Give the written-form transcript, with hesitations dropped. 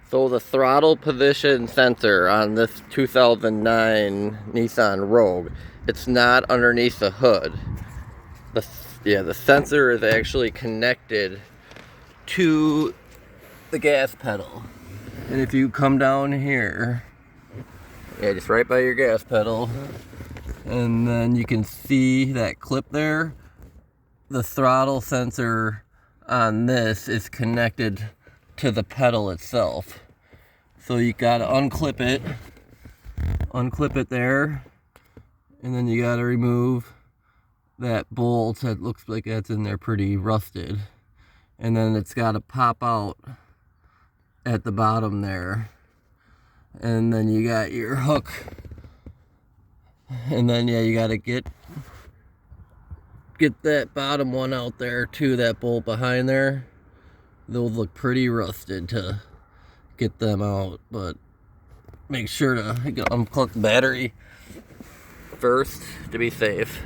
So the throttle position sensor on this 2009 Nissan Rogue, it's not underneath the hood. The sensor is actually connected to the gas pedal. And if you come down here, just right by your gas pedal, and then you can see that clip there. The throttle sensor on this is connected to the pedal itself. So you gotta unclip it there, and then you gotta remove that bolt that looks like that's in there pretty rusted. And then it's gotta pop out at the bottom there. And then you got your hook. And then you gotta get that bottom one out there too, that bolt behind there. Those look pretty rusted to get them out, but make sure to unplug the battery first to be safe.